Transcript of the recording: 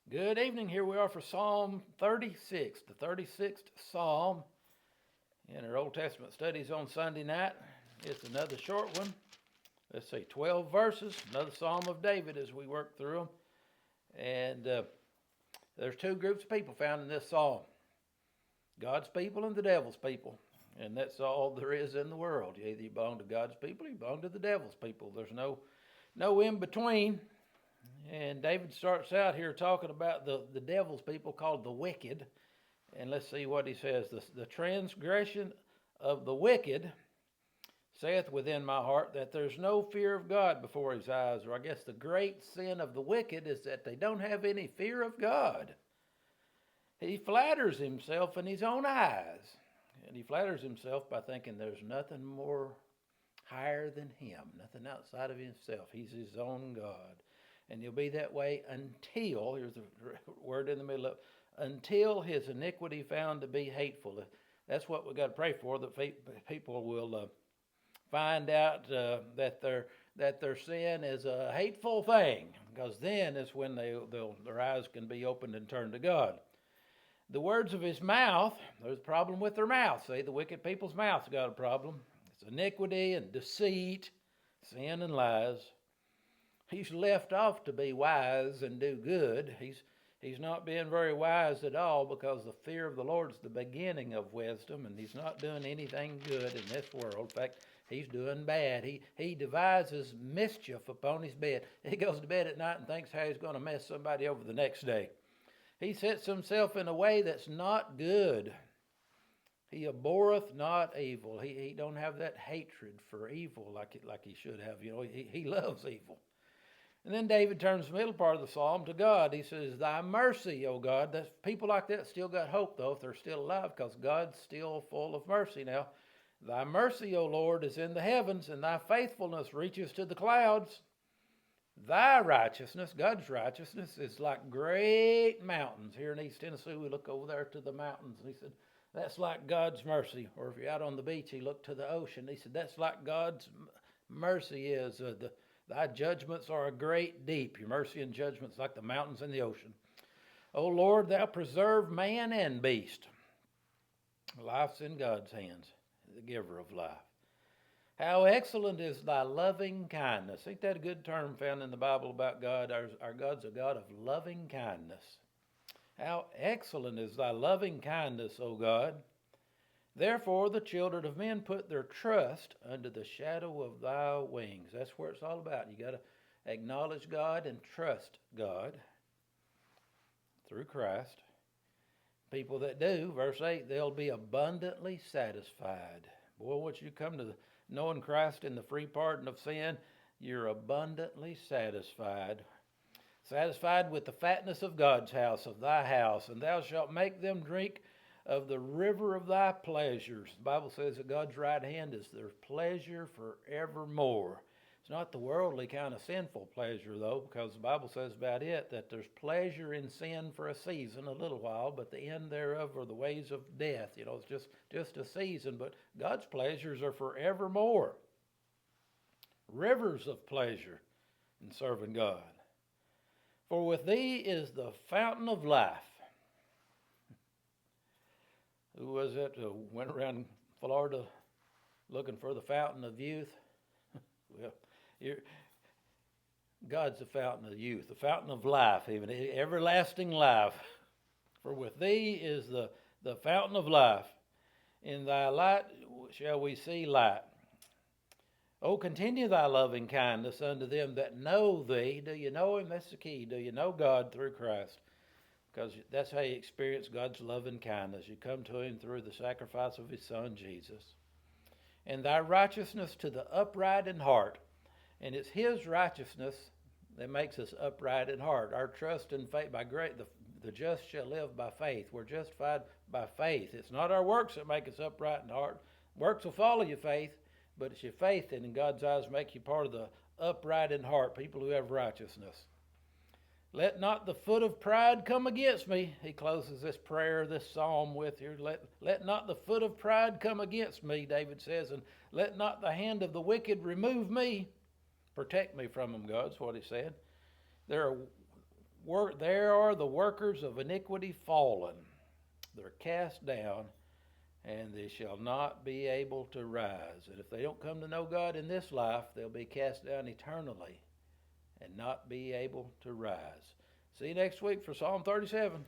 Good evening. Here we are for Psalm 36, the 36th Psalm in our Old Testament studies on Sunday night. It's another short one. Let's see, 12 verses, another Psalm of David as we work through them. And there's two groups of people found in this Psalm, God's people and the devil's people. And that's all there is in the world. Either you belong to God's people or you belong to the devil's people. There's no in between. And David starts out here talking about the devil's people called the wicked. And let's see what he says. The transgression of the wicked saith within my heart that there's no fear of God before his eyes. Or I guess the great sin of the wicked is that they don't have any fear of God. He flatters himself in his own eyes. And he flatters himself by thinking there's nothing more higher than him, nothing outside of himself. He's his own God. And he'll be that way until, here's the word in the middle of, until his iniquity found to be hateful. That's what we've got to pray for, that people will find out that their sin is a hateful thing, because then is when their eyes can be opened and turned to God. The words of his mouth, there's a problem with their mouth. See, the wicked people's mouth's got a problem. It's iniquity and deceit, sin and lies. He's left off to be wise and do good. He's not being very wise at all, because the fear of the Lord is the beginning of wisdom, and he's not doing anything good in this world. In fact, he's doing bad. He devises mischief upon his bed. He goes to bed at night and thinks how he's going to mess somebody over the next day. He sets himself in a way that's not good. He abhorreth not evil. He don't have that hatred for evil like he should have. You know, he loves evil. And then David turns the middle part of the psalm to God. He says, thy mercy, O God. That's, people like that still got hope, though, if they're still alive, because God's still full of mercy now. Thy mercy, O Lord, is in the heavens, and thy faithfulness reaches to the clouds. Thy righteousness, God's righteousness, is like great mountains. Here in East Tennessee, we look over there to the mountains, and he said, that's like God's mercy. Or if you're out on the beach, he looked to the ocean. He said, that's like God's mercy is. Thy judgments are a great deep. Your mercy and judgments like the mountains and the ocean. O Lord, thou preserve man and beast. Life's in God's hands, the giver of life. How excellent is thy loving kindness. Ain't that a good term found in the Bible about God? Our God's a God of loving kindness. How excellent is thy loving kindness, O God. Therefore the children of men put their trust under the shadow of thy wings. That's where it's all about. You got to acknowledge God and trust God through Christ. People that do, verse 8, they'll be abundantly satisfied. Boy, once you come to knowing Christ and the free pardon of sin, you're abundantly satisfied. Satisfied with the fatness of God's house, of thy house, and thou shalt make them drink of the river of thy pleasures. The Bible says that God's right hand is their pleasure forevermore. It's not the worldly kind of sinful pleasure, though, because the Bible says about it that there's pleasure in sin for a season, a little while, but the end thereof are the ways of death. You know, it's just a season, but God's pleasures are forevermore. Rivers of pleasure in serving God. For with thee is the fountain of life. Who was it who went around Florida looking for the fountain of youth? Well, God's the fountain of youth, the fountain of life, even everlasting life. For with thee is the fountain of life. In thy light shall we see light. Oh, continue thy loving kindness unto them that know thee. Do you know him? That's the key. Do you know God through Christ? Because that's how you experience God's loving kindness. You come to him through the sacrifice of his Son, Jesus. And thy righteousness to the upright in heart. And it's his righteousness that makes us upright in heart. Our trust and faith, the just shall live by faith. We're justified by faith. It's not our works that make us upright in heart. Works will follow your faith, but it's your faith that in God's eyes make you part of the upright in heart, people who have righteousness. Let not the foot of pride come against me. He closes this prayer, this psalm with here. Let not the foot of pride come against me, David says, and let not the hand of the wicked remove me. Protect me from them, God, is what he said. There are there are the workers of iniquity fallen. They're cast down, and they shall not be able to rise. And if they don't come to know God in this life, they'll be cast down eternally and not be able to rise. See you next week for Psalm 37.